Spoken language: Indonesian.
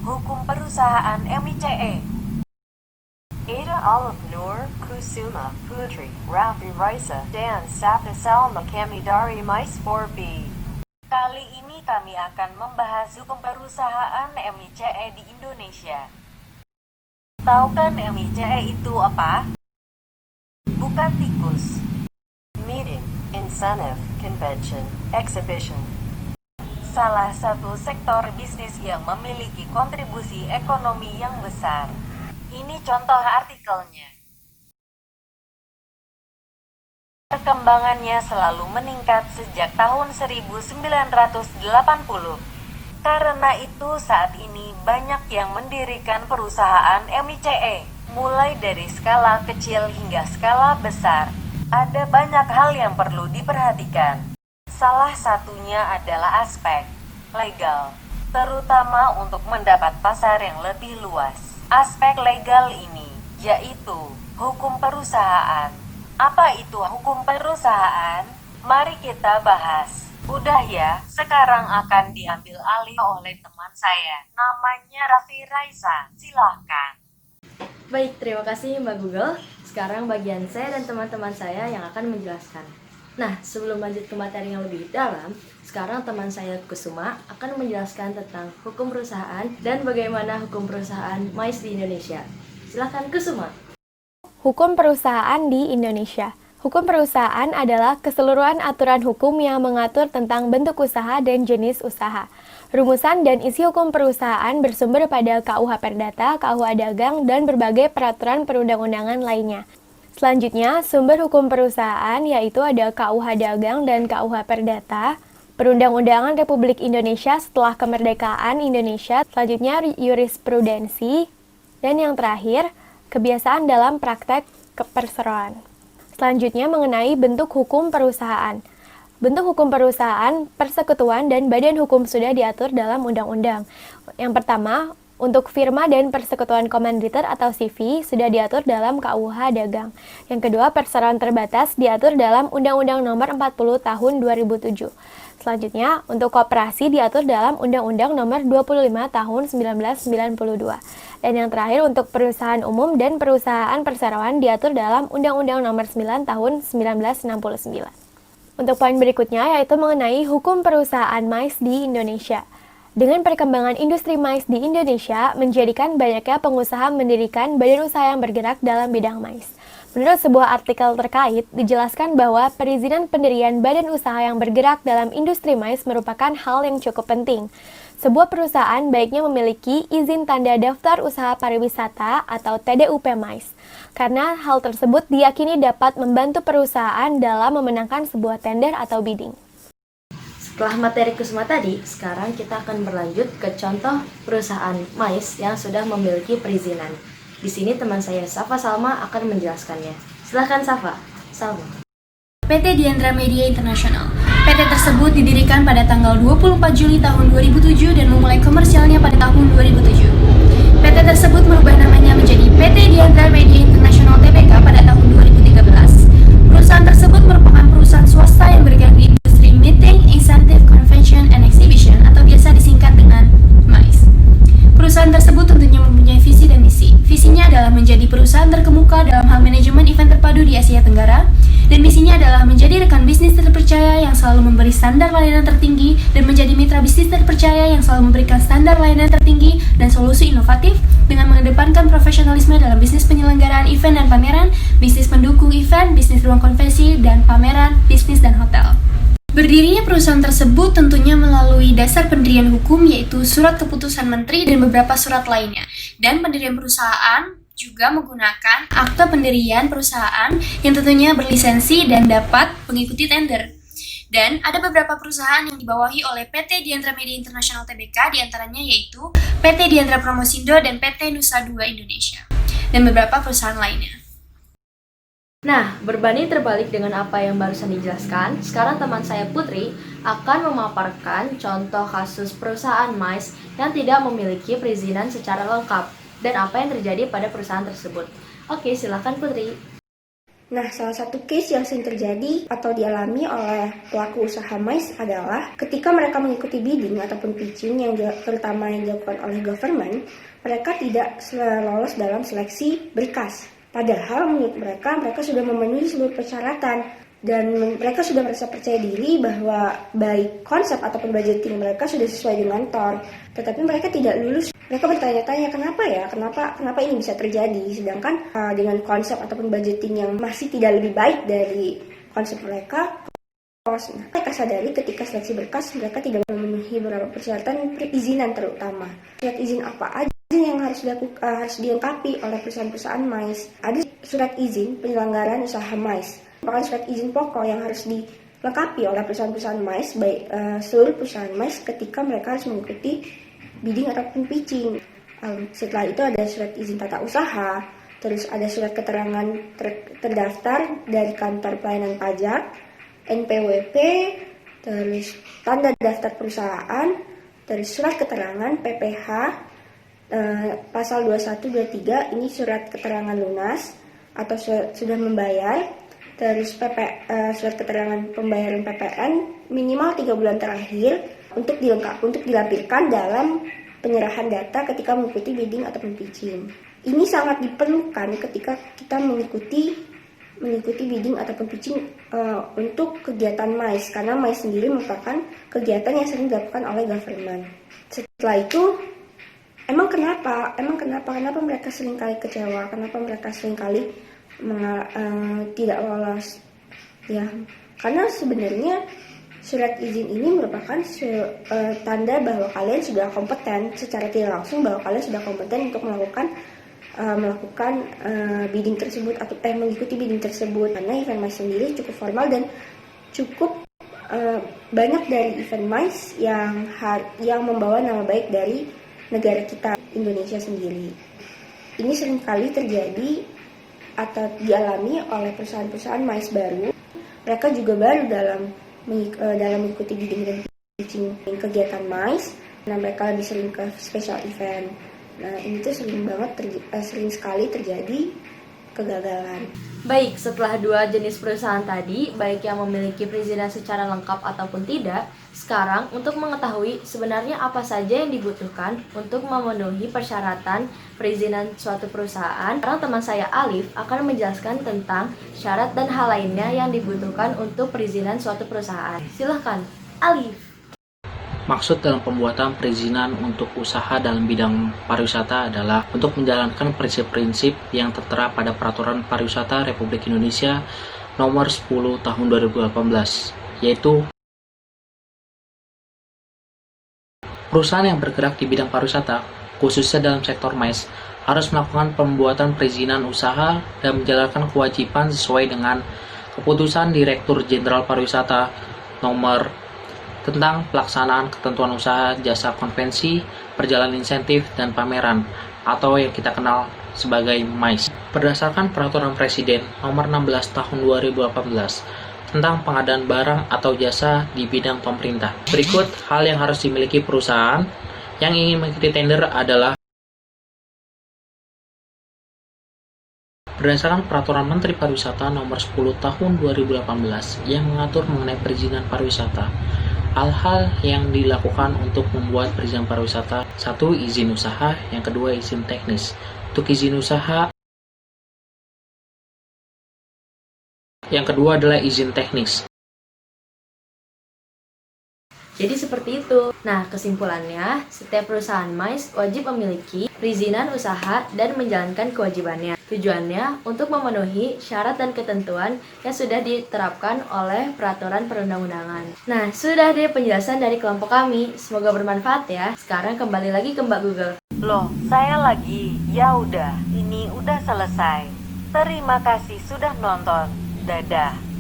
Hukum Perusahaan MICE. Ada Olive Nur, Kusuma, Putri, Raffi Raisa, dan Sabda Salma kami dari Mais 4B. Kali ini kami akan membahas hukum perusahaan MICE di Indonesia. Tahu kan MICE itu apa? Bukan tikus. Meeting, Incentive, Convention, Exhibition. Salah satu sektor bisnis yang memiliki kontribusi ekonomi yang besar. Ini contoh artikelnya. Perkembangannya selalu meningkat sejak tahun 1980. Karena itu saat ini banyak yang mendirikan perusahaan MICE, mulai dari skala kecil hingga skala besar. Ada banyak hal yang perlu diperhatikan. Salah satunya adalah aspek legal, terutama untuk mendapat pasar yang lebih luas. Aspek legal ini yaitu hukum perusahaan. Apa itu hukum perusahaan? Mari kita bahas. Udah ya, sekarang akan diambil alih oleh teman saya. Namanya Raffi Raisa. Silahkan. Baik, terima kasih Mbak Google. Sekarang bagian saya dan teman-teman saya yang akan menjelaskan. Nah, sebelum lanjut ke materi yang lebih dalam, sekarang teman saya Kusuma akan menjelaskan tentang hukum perusahaan dan bagaimana hukum perusahaan MICE di Indonesia. Silakan Kusuma. Hukum perusahaan di Indonesia. Hukum perusahaan adalah keseluruhan aturan hukum yang mengatur tentang bentuk usaha dan jenis usaha. Rumusan dan isi hukum perusahaan bersumber pada KUH Perdata, KUH Dagang, dan berbagai peraturan perundang-undangan lainnya. Selanjutnya, sumber hukum perusahaan yaitu ada KUH Dagang dan KUH Perdata, Perundang-undangan Republik Indonesia setelah kemerdekaan Indonesia, selanjutnya jurisprudensi, dan yang terakhir, kebiasaan dalam praktek keperseroan. Selanjutnya mengenai bentuk hukum perusahaan. Bentuk hukum perusahaan, persekutuan, dan badan hukum sudah diatur dalam undang-undang. Yang pertama, untuk firma dan persekutuan komanditer atau CV sudah diatur dalam KUH Dagang. Yang kedua, perseroan terbatas diatur dalam Undang-Undang Nomor 40 Tahun 2007. Selanjutnya, untuk koperasi diatur dalam Undang-Undang Nomor 25 Tahun 1992. Dan yang terakhir, untuk perusahaan umum dan perusahaan perseroan diatur dalam Undang-Undang Nomor 9 Tahun 1969. Untuk poin berikutnya yaitu mengenai hukum perusahaan MICE di Indonesia. Dengan perkembangan industri MICE di Indonesia, menjadikan banyaknya pengusaha mendirikan badan usaha yang bergerak dalam bidang MICE. Menurut sebuah artikel terkait, dijelaskan bahwa perizinan pendirian badan usaha yang bergerak dalam industri MICE merupakan hal yang cukup penting. Sebuah perusahaan baiknya memiliki izin tanda daftar usaha pariwisata atau TDUP MICE, karena hal tersebut diyakini dapat membantu perusahaan dalam memenangkan sebuah tender atau bidding. Setelah materi Kusuma tadi, sekarang kita akan berlanjut ke contoh perusahaan MICE yang sudah memiliki perizinan. Di sini teman saya Safa Salma akan menjelaskannya. Silakan Safa. Salma. PT Diandra Media International. PT tersebut didirikan pada tanggal 24 Juli tahun 2007 dan memulai komersialnya pada tahun 2007. PT tersebut merubah namanya menjadi PT Diandra Media International Tbk pada tahun 2013. Perusahaan tersebut merupakan perusahaan swasta yang bergerak di industri Meeting, Incentive, Convention, and Exhibition atau biasa disingkat dengan MICE. Perusahaan tersebut tentunya mempunyai visi dan misi. Visinya adalah menjadi perusahaan terkemuka dalam hal manajemen event terpadu di Asia Tenggara, dan misinya adalah menjadi rekan bisnis terpercaya yang selalu memberi standar layanan tertinggi dan menjadi mitra bisnis terpercaya yang selalu memberikan standar layanan tertinggi dan solusi inovatif dengan mengedepankan profesionalisme dalam bisnis penyelenggaraan event dan pameran, bisnis pendukung event, bisnis ruang konvensi dan pameran, bisnis dan hotel. Berdirinya perusahaan tersebut tentunya melalui dasar pendirian hukum yaitu surat keputusan menteri dan beberapa surat lainnya. Dan pendirian perusahaan juga menggunakan akta pendirian perusahaan yang tentunya berlisensi dan dapat mengikuti tender. Dan ada beberapa perusahaan yang dibawahi oleh PT Diandra Media International Tbk, diantaranya yaitu PT Diandra Promosindo dan PT Nusa Dua Indonesia, dan beberapa perusahaan lainnya. Nah, berbanding terbalik dengan apa yang barusan dijelaskan, sekarang teman saya Putri akan memaparkan contoh kasus perusahaan MICE yang tidak memiliki perizinan secara lengkap dan apa yang terjadi pada perusahaan tersebut. Oke, silakan Putri. Nah, salah satu case yang sering terjadi atau dialami oleh pelaku usaha mais adalah ketika mereka mengikuti bidding ataupun pitching yang terutama yang dilakukan oleh government, mereka tidak lolos dalam seleksi berkas. Padahal menurut mereka sudah memenuhi seluruh persyaratan dan mereka sudah merasa percaya diri bahwa baik konsep ataupun budgeting mereka sudah sesuai dengan TOR. Tetapi mereka tidak lulus. Mereka bertanya-tanya kenapa ini bisa terjadi, sedangkan dengan konsep ataupun budgeting yang masih tidak lebih baik dari konsep mereka. Mereka sadari ketika seleksi berkas mereka tidak memenuhi beberapa persyaratan perizinan terutama. Surat izin apa aja yang harus dilengkapi oleh perusahaan-perusahaan mais? Ada surat izin penyelenggaraan usaha mais, merupakan surat izin pokok yang harus dilengkapi oleh perusahaan-perusahaan mais, baik seluruh perusahaan mais ketika mereka harus mengikuti bidding ataupun pitching. Setelah itu ada surat izin tata usaha, terus ada surat keterangan terdaftar dari kantor pelayanan pajak, NPWP, terus tanda daftar perusahaan, terus surat keterangan PPH, pasal 2123 ini surat keterangan lunas atau sudah membayar, terus surat keterangan pembayaran PPN minimal 3 bulan terakhir untuk dilampirkan dalam penyerahan data ketika mengikuti bidding ataupun pitching. Ini sangat diperlukan ketika kita mengikuti bidding ataupun pitching untuk kegiatan mais, karena mais sendiri merupakan kegiatan yang sering dilakukan oleh government. Setelah itu, emang kenapa mereka seringkali kecewa, kenapa mereka seringkali tidak lolos? Ya, karena sebenarnya surat izin ini merupakan tanda bahwa kalian sudah kompeten secara tidak langsung, bahwa kalian sudah kompeten untuk melakukan bidding tersebut atau mengikuti bidding tersebut. Karena event mais sendiri cukup formal dan cukup banyak dari event mais yang membawa nama baik dari negara kita, Indonesia sendiri. Ini seringkali terjadi atau dialami oleh perusahaan-perusahaan mais baru. Mereka juga baru dalam mengikuti bidding dan pitching kegiatan mais. Nah, mereka lebih sering ke special event. Nah, ini tuh sering sekali terjadi kegagalan. Baik, setelah dua jenis perusahaan tadi, baik yang memiliki perizinan secara lengkap ataupun tidak, sekarang untuk mengetahui sebenarnya apa saja yang dibutuhkan untuk memenuhi persyaratan perizinan suatu perusahaan, sekarang teman saya Alif akan menjelaskan tentang syarat dan hal lainnya yang dibutuhkan untuk perizinan suatu perusahaan. Silahkan, Alif. Maksud dalam pembuatan perizinan untuk usaha dalam bidang pariwisata adalah untuk menjalankan prinsip-prinsip yang tertera pada Peraturan Pariwisata Republik Indonesia Nomor 10 Tahun 2018, yaitu perusahaan yang bergerak di bidang pariwisata, khususnya dalam sektor mais, harus melakukan pembuatan perizinan usaha dan menjalankan kewajiban sesuai dengan Keputusan Direktur Jenderal Pariwisata Nomor tentang pelaksanaan ketentuan usaha jasa konvensi, perjalanan insentif, dan pameran, atau yang kita kenal sebagai MICE. Berdasarkan Peraturan Presiden Nomor 16 Tahun 2018 tentang pengadaan barang atau jasa di bidang pemerintah. Berikut hal yang harus dimiliki perusahaan yang ingin mengikuti tender adalah: berdasarkan Peraturan Menteri Pariwisata Nomor 10 Tahun 2018 yang mengatur mengenai perizinan pariwisata, hal-hal yang dilakukan untuk membuat perizinan pariwisata: 1. Izin usaha, yang kedua izin teknis. Untuk izin usaha, yang kedua adalah izin teknis. Jadi seperti itu. Nah, kesimpulannya, setiap perusahaan mais wajib memiliki perizinan usaha dan menjalankan kewajibannya. Tujuannya untuk memenuhi syarat dan ketentuan yang sudah diterapkan oleh peraturan perundang-undangan. Nah, sudah deh penjelasan dari kelompok kami. Semoga bermanfaat ya. Sekarang kembali lagi ke Mbak Google. Loh, saya lagi. Ya udah, ini udah selesai. Terima kasih sudah nonton. Dadah.